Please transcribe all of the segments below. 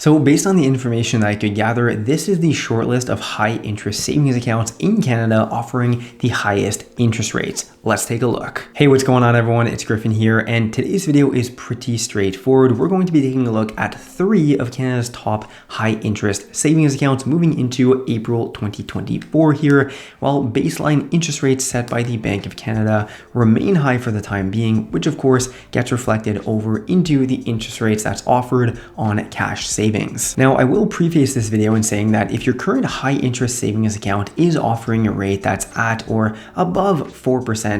So based on the information that I could gather, this is the short list of high interest savings accounts in Canada offering the highest interest rates. Let's take a look. Hey, what's going on everyone? It's Griffin here, and today's video is pretty straightforward. We're going to be taking a look at 3 of Canada's top high interest savings accounts moving into April 2024 here, while baseline interest rates set by the Bank of Canada remain high for the time being, which of course gets reflected over into the interest rates that's offered on cash savings. Now, I will preface this video in saying that if your current high interest savings account is offering a rate that's at or above 4%,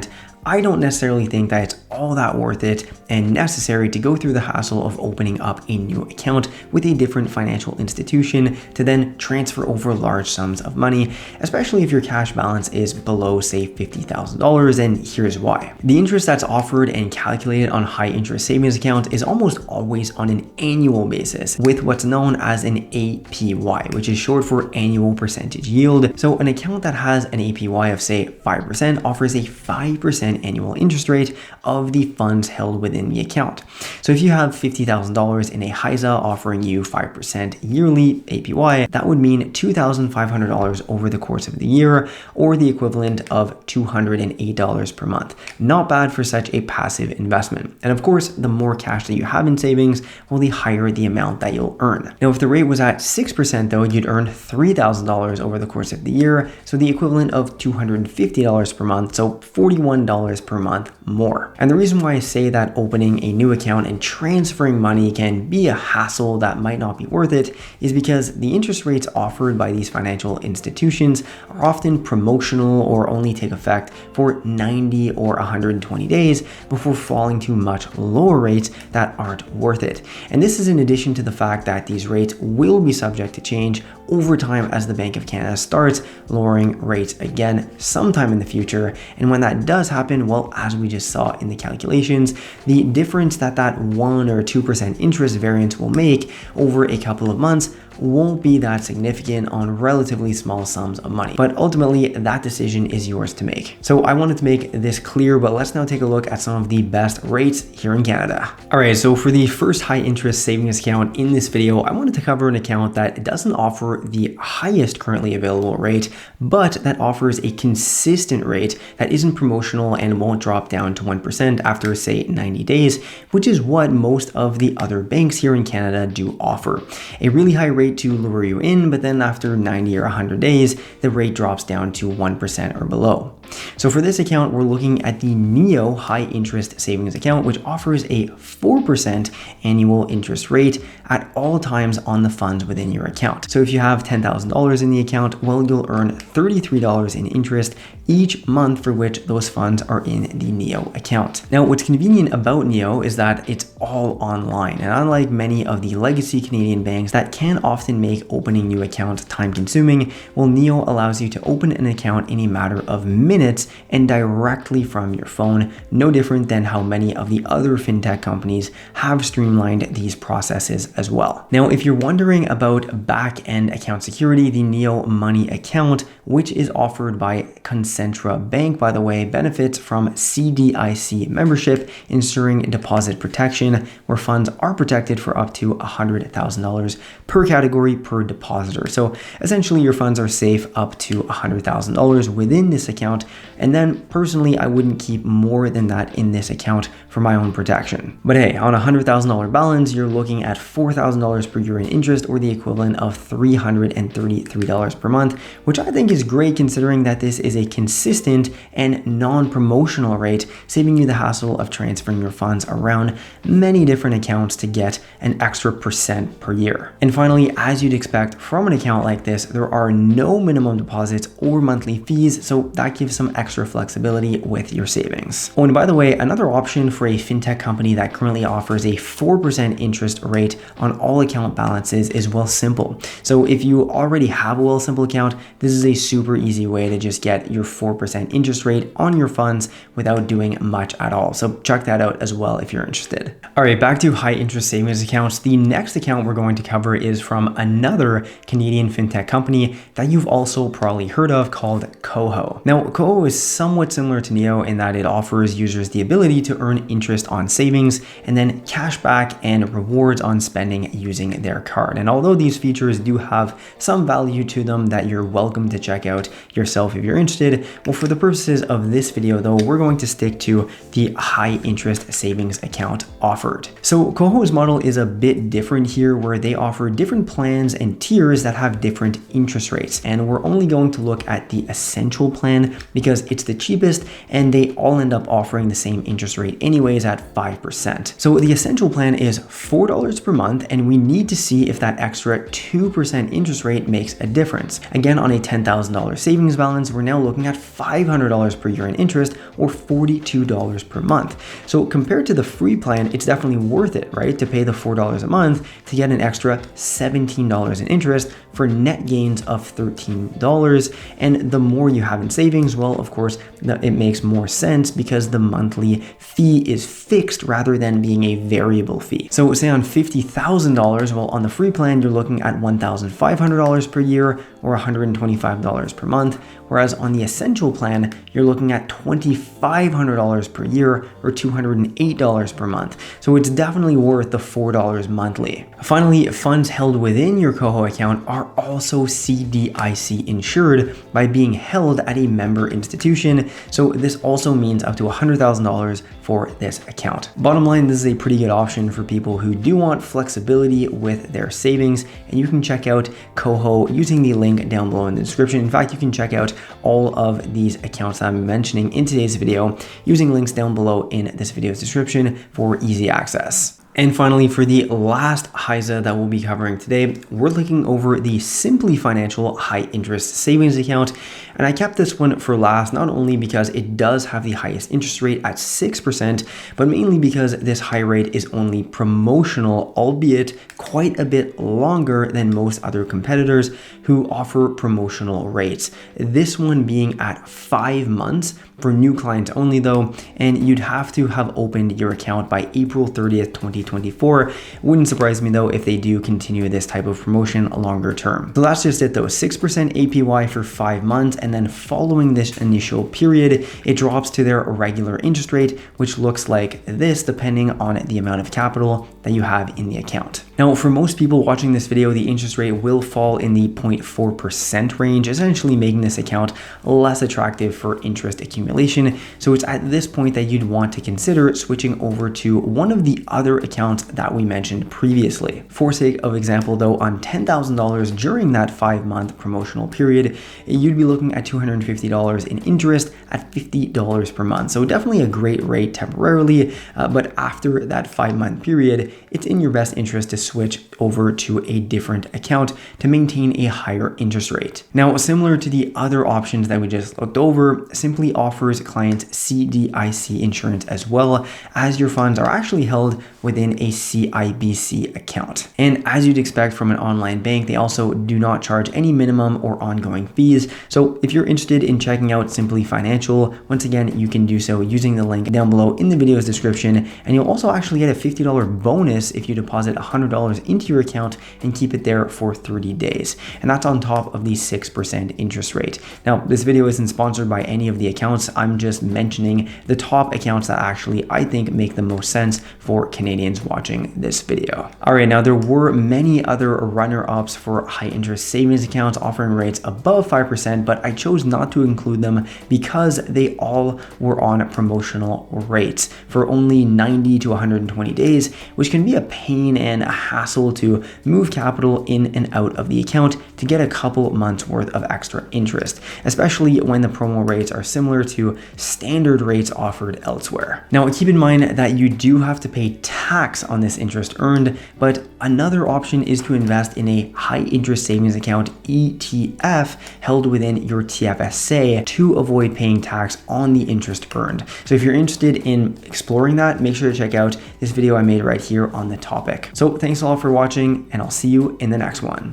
I don't necessarily think that it's all that worth it and necessary to go through the hassle of opening up a new account with a different financial institution to then transfer over large sums of money, especially if your cash balance is below, say, $50,000, and here's why. The interest that's offered and calculated on high interest savings account is almost always on an annual basis with what's known as an APY, which is short for annual percentage yield. So an account that has an APY of, say, 5% offers a 5% annual interest rate of the funds held within the account. So if you have $50,000 in a HISA offering you 5% yearly APY, that would mean $2,500 over the course of the year, or the equivalent of $208 per month. Not bad for such a passive investment. And of course, the more cash that you have in savings, well, the higher the amount that you'll earn. Now, if the rate was at 6% though, you'd earn $3,000 over the course of the year, so the equivalent of $250 per month, so $41 per month more. And the reason why I say that opening a new account and transferring money can be a hassle that might not be worth it is because the interest rates offered by these financial institutions are often promotional or only take effect for 90 or 120 days before falling to much lower rates that aren't worth it. And this is in addition to the fact that these rates will be subject to change over time as the Bank of Canada starts lowering rates again sometime in the future. And when that does happen, well, as we just saw in the calculations, the difference that 1 or 2% interest variance will make over a couple of months won't be that significant on relatively small sums of money. But ultimately, that decision is yours to make. So I wanted to make this clear, but let's now take a look at some of the best rates here in Canada. All right, so for the first high interest savings account in this video, I wanted to cover an account that doesn't offer the highest currently available rate, but that offers a consistent rate that isn't promotional and won't drop down to 1% after, say, 90 days, which is what most of the other banks here in Canada do offer. A really high rate to lure you in, but then after 90 or 100 days, the rate drops down to 1% or below. So for this account, we're looking at the NEO high interest savings account, which offers a 4% annual interest rate at all times on the funds within your account. So if you have $10,000 in the account, well, you'll earn $33 in interest each month for which those funds are in the NEO account. Now, what's convenient about NEO is that it's all online, and unlike many of the legacy Canadian banks that can often make opening new accounts time consuming, well, NEO allows you to open an account in a matter of minutes and directly from your phone, no different than how many of the other fintech companies have streamlined these processes as well. Now, if you're wondering about back-end account security, the NEO Money account, which is offered by Concentra Bank, by the way, benefits from CDIC membership, ensuring deposit protection, where funds are protected for up to $100,000 per category per depositor. So essentially, your funds are safe up to $100,000 within this account. And then personally, I wouldn't keep more than that in this account for my own protection. But hey, on a $100,000 balance, you're looking at $4,000 per year in interest, or the equivalent of $333 per month, which I think is great considering that this is a consistent and non-promotional rate, saving you the hassle of transferring your funds around many different accounts to get an extra percent per year. And finally, as you'd expect from an account like this, there are no minimum deposits or monthly fees, so that gives some extra flexibility with your savings. Oh, and by the way, another option for a fintech company that currently offers a 4% interest rate on all account balances is Wealthsimple. So if you already have a Wealthsimple account, this is a super easy way to just get your 4% interest rate on your funds without doing much at all. So check that out as well if you're interested. All right, back to high interest savings accounts. The next account we're going to cover is from another Canadian fintech company that you've also probably heard of called Koho. Now, Koho Koho is somewhat similar to Neo in that it offers users the ability to earn interest on savings and then cash back and rewards on spending using their card. And although these features do have some value to them that you're welcome to check out yourself if you're interested, well, for the purposes of this video though, we're going to stick to the high interest savings account offered. So Koho's model is a bit different here, where they offer different plans and tiers that have different interest rates. And we're only going to look at the essential plan because it's the cheapest and they all end up offering the same interest rate anyways at 5%. So the essential plan is $4 per month, and we need to see if that extra 2% interest rate makes a difference. Again, on a $10,000 savings balance, we're now looking at $500 per year in interest, or $42 per month. So compared to the free plan, it's definitely worth it, right? To pay the $4 a month to get an extra $17 in interest for net gains of $13. And the more you have in savings, well, of course, it makes more sense because the monthly fee is fixed rather than being a variable fee. So say on $50,000, well, on the free plan, you're looking at $1,500 per year or $125 per month. Whereas on the essential plan, you're looking at $2,500 per year or $208 per month. So it's definitely worth the $4 monthly. Finally, funds held within your Koho account are also CDIC insured by being held at a member institution. So this also means up to $100,000 for this account. Bottom line, this is a pretty good option for people who do want flexibility with their savings, and you can check out Koho using the link down below in the description. In fact, you can check out all of these accounts that I'm mentioning in today's video using links down below in this video's description for easy access. And finally, for the last HISA that we'll be covering today, we're looking over the Simply Financial High Interest Savings Account. And I kept this one for last, not only because it does have the highest interest rate at 6%, but mainly because this high rate is only promotional, albeit quite a bit longer than most other competitors who offer promotional rates. This one being at 5 months for new clients only though, and you'd have to have opened your account by April 30th, 2024. Wouldn't surprise me though if they do continue this type of promotion longer term. So that's just it though, 6% APY for 5 months, and then following this initial period, it drops to their regular interest rate, which looks like this depending on the amount of capital that you have in the account. Now, for most people watching this video, the interest rate will fall in the 0.4% range, essentially making this account less attractive for interest accumulation. So it's at this point that you'd want to consider switching over to one of the other accounts that we mentioned previously. For sake of example though, on $10,000 during that 5-month promotional period, you'd be looking at $250 in interest at $50 per month. So definitely a great rate temporarily, but after that 5-month period, it's in your best interest to switch over to a different account to maintain a higher interest rate. Now, similar to the other options that we just looked over, Simply offers clients CDIC insurance as well, as your funds are actually held within a CIBC account. And as you'd expect from an online bank, they also do not charge any minimum or ongoing fees. So if you're interested in checking out Simply Financial, once again, you can do so using the link down below in the video's description, and you'll also actually get a $50 bonus if you deposit $100 into your account and keep it there for 30 days. And that's on top of the 6% interest rate. Now, this video isn't sponsored by any of the accounts. I'm just mentioning the top accounts that actually I think make the most sense for Canadians watching this video. All right, now there were many other runner-ups for high interest savings accounts offering rates above 5%, but I chose not to include them because they all were on promotional rates for only 90 to 120 days, which can be a pain and a hassle to move capital in and out of the account to get a couple months worth of extra interest, especially when the promo rates are similar to standard rates offered elsewhere. Now, keep in mind that you do have to pay tax on this interest earned, but another option is to invest in a high interest savings account ETF held within your TFSA to avoid paying tax on the interest earned. So if you're interested in exploring that, make sure to check out this video I made right here on the topic. So thanks all for watching, and I'll see you in the next one.